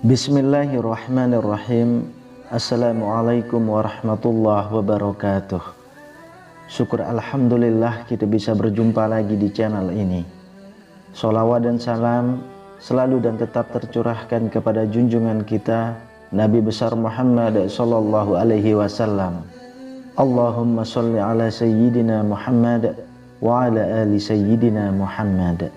Bismillahirrahmanirrahim. Assalamualaikum warahmatullahi wabarakatuh. Syukur alhamdulillah kita bisa berjumpa lagi di channel ini. Sholawat dan salam selalu dan tetap tercurahkan kepada junjungan kita Nabi besar Muhammad sallallahu alaihi wasallam. Allahumma sholli ala sayyidina Muhammad wa ala ali sayyidina Muhammad.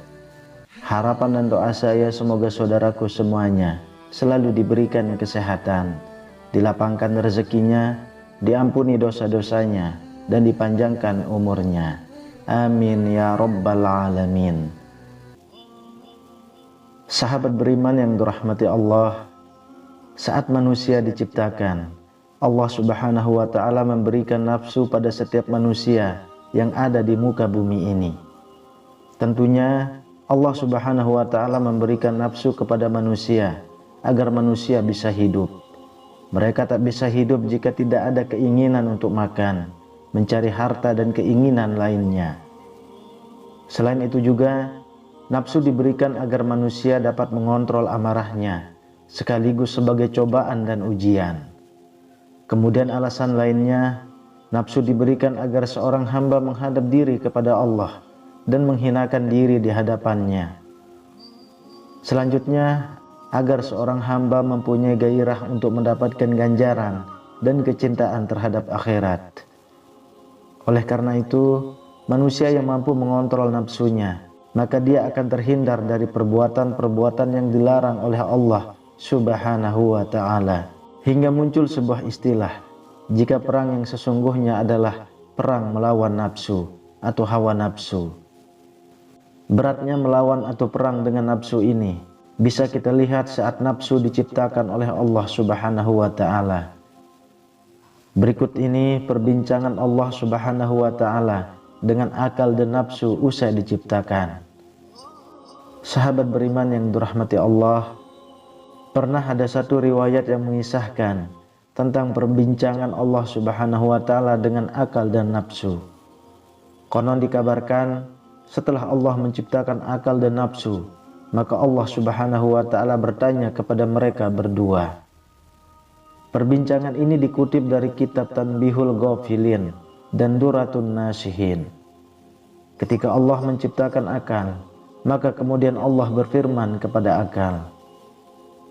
Harapan dan doa saya semoga saudaraku semuanya selalu diberikan kesehatan, dilapangkan rezekinya, diampuni dosa-dosanya, dan dipanjangkan umurnya. Amin ya rabbal alamin. Sahabat beriman yang dirahmati Allah, saat manusia diciptakan, Allah subhanahu wa ta'ala memberikan nafsu pada setiap manusia yang ada di muka bumi ini. Tentunya Allah subhanahu wa ta'ala memberikan nafsu kepada manusia agar manusia bisa hidup. Mereka tak bisa hidup jika tidak ada keinginan untuk makan, mencari harta dan keinginan lainnya. Selain itu juga, nafsu diberikan agar manusia dapat mengontrol amarahnya, sekaligus sebagai cobaan dan ujian. Kemudian alasan lainnya, nafsu diberikan agar seorang hamba menghadap diri kepada Allah dan menghinakan diri di hadapannya. Selanjutnya, agar seorang hamba mempunyai gairah untuk mendapatkan ganjaran dan kecintaan terhadap akhirat. Oleh karena itu, manusia yang mampu mengontrol nafsunya, maka dia akan terhindar dari perbuatan-perbuatan yang dilarang oleh Allah subhanahu wa ta'ala. Hingga muncul sebuah istilah, jika perang yang sesungguhnya adalah perang melawan nafsu atau hawa nafsu. Beratnya melawan atau perang dengan nafsu ini bisa kita lihat saat nafsu diciptakan oleh Allah subhanahu wa ta'ala. Berikut ini perbincangan Allah subhanahu wa ta'ala dengan akal dan nafsu usai diciptakan. Sahabat beriman yang dirahmati Allah, pernah ada satu riwayat yang mengisahkan tentang perbincangan Allah subhanahu wa ta'ala dengan akal dan nafsu. Konon dikabarkan setelah Allah menciptakan akal dan nafsu, maka Allah subhanahu wa ta'ala bertanya kepada mereka berdua. Perbincangan ini dikutip dari kitab Tanbihul Ghafilin dan Duratun Nasihin. Ketika Allah menciptakan akal, maka kemudian Allah berfirman kepada akal,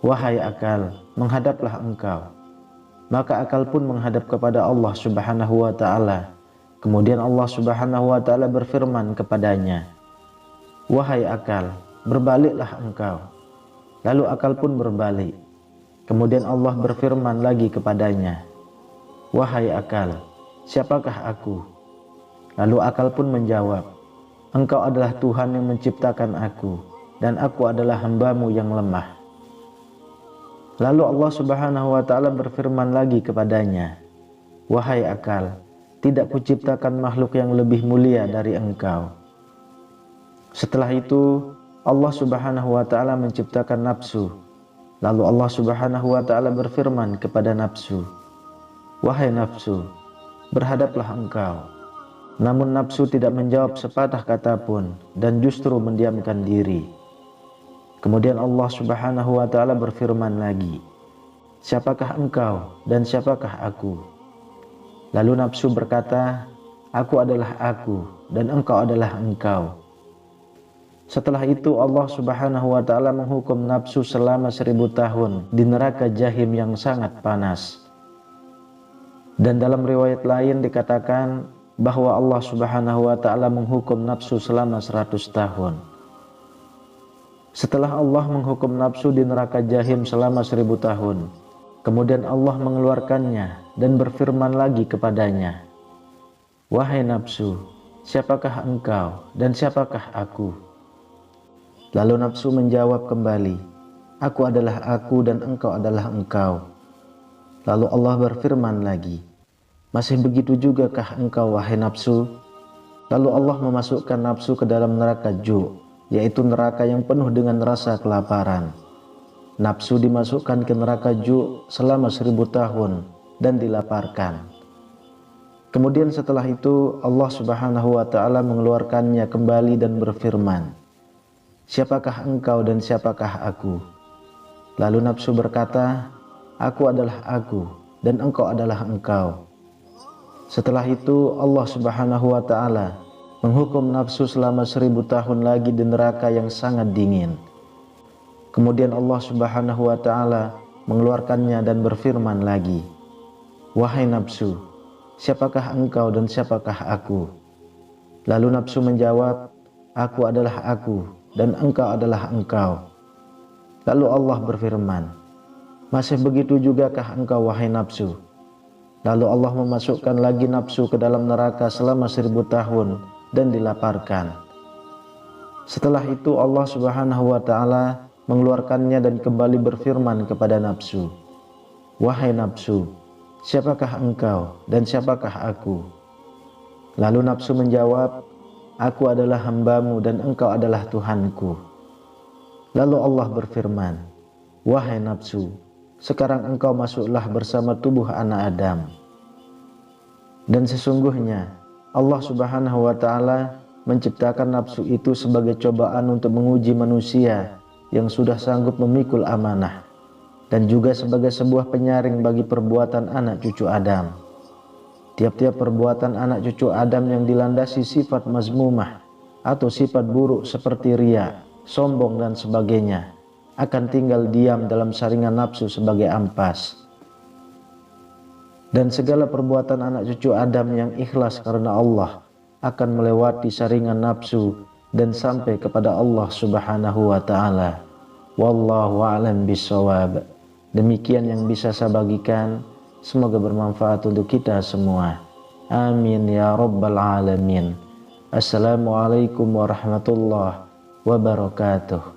"Wahai akal, menghadaplah engkau." Maka akal pun menghadap kepada Allah subhanahu wa ta'ala. Kemudian Allah subhanahu wa ta'ala berfirman kepadanya, "Wahai akal, berbaliklah engkau." Lalu akal pun berbalik. Kemudian Allah berfirman lagi kepadanya, "Wahai akal, siapakah aku?" Lalu akal pun menjawab, "Engkau adalah Tuhan yang menciptakan aku, dan aku adalah hambamu yang lemah." Lalu Allah subhanahu wa ta'ala berfirman lagi kepadanya, "Wahai akal, tidak kuciptakan makhluk yang lebih mulia dari engkau." Setelah itu Allah subhanahu wa ta'ala menciptakan nafsu. Lalu Allah subhanahu wa ta'ala berfirman kepada nafsu, "Wahai nafsu, berhadaplah engkau." Namun nafsu tidak menjawab sepatah kata pun dan justru mendiamkan diri. Kemudian Allah subhanahu wa ta'ala berfirman lagi, "Siapakah engkau dan siapakah aku?" Lalu nafsu berkata, "Aku adalah aku dan engkau adalah engkau." Setelah itu Allah subhanahu wa ta'ala menghukum nafsu selama 1000 tahun di neraka jahim yang sangat panas. Dan dalam riwayat lain dikatakan bahwa Allah subhanahu wa ta'ala menghukum nafsu selama 100 tahun. Setelah Allah menghukum nafsu di neraka jahim selama 1000 tahun, kemudian Allah mengeluarkannya dan berfirman lagi kepadanya, "Wahai nafsu, siapakah engkau dan siapakah aku?" Lalu nafsu menjawab kembali, "Aku adalah aku dan engkau adalah engkau." Lalu Allah berfirman lagi, "Masih begitu jugakah engkau wahai nafsu?" Lalu Allah memasukkan nafsu ke dalam neraka ju', yaitu neraka yang penuh dengan rasa kelaparan. Nafsu dimasukkan ke neraka ju' selama 1000 tahun dan dilaparkan. Kemudian setelah itu Allah Subhanahu wa ta'ala mengeluarkannya kembali dan berfirman, "Siapakah engkau dan siapakah aku?" Lalu nafsu berkata, "Aku adalah aku dan engkau adalah engkau." Setelah itu Allah Subhanahu wa ta'ala menghukum nafsu selama 1000 tahun lagi di neraka yang sangat dingin. Kemudian Allah Subhanahu wa ta'ala mengeluarkannya dan berfirman lagi, "Wahai nafsu, siapakah engkau dan siapakah aku?" Lalu nafsu menjawab, "Aku adalah aku dan engkau adalah engkau." Lalu Allah berfirman, "Masih begitu jugakah engkau wahai nafsu?" Lalu Allah memasukkan lagi nafsu ke dalam neraka selama 1000 tahun dan dilaparkan. Setelah itu Allah Subhanahu wa ta'ala mengeluarkannya dan kembali berfirman kepada nafsu, "Wahai nafsu, siapakah engkau dan siapakah aku?" Lalu nafsu menjawab, "Aku adalah hambamu dan engkau adalah Tuhanku." Lalu Allah berfirman, "Wahai nafsu, sekarang engkau masuklah bersama tubuh anak Adam." Dan sesungguhnya Allah Subhanahu wa ta'ala menciptakan nafsu itu sebagai cobaan untuk menguji manusia yang sudah sanggup memikul amanah, dan juga sebagai sebuah penyaring bagi perbuatan anak cucu Adam. Tiap-tiap perbuatan anak cucu Adam yang dilandasi sifat mazmumah atau sifat buruk seperti riya, sombong dan sebagainya akan tinggal diam dalam saringan nafsu sebagai ampas. Dan segala perbuatan anak cucu Adam yang ikhlas karena Allah akan melewati saringan nafsu dan sampai kepada Allah Subhanahu wa ta'ala. Wallahu a'lam bishawab. Demikian yang bisa saya bagikan, semoga bermanfaat untuk kita semua. Amin ya rabbal alamin. Assalamualaikum warahmatullahi wabarakatuh.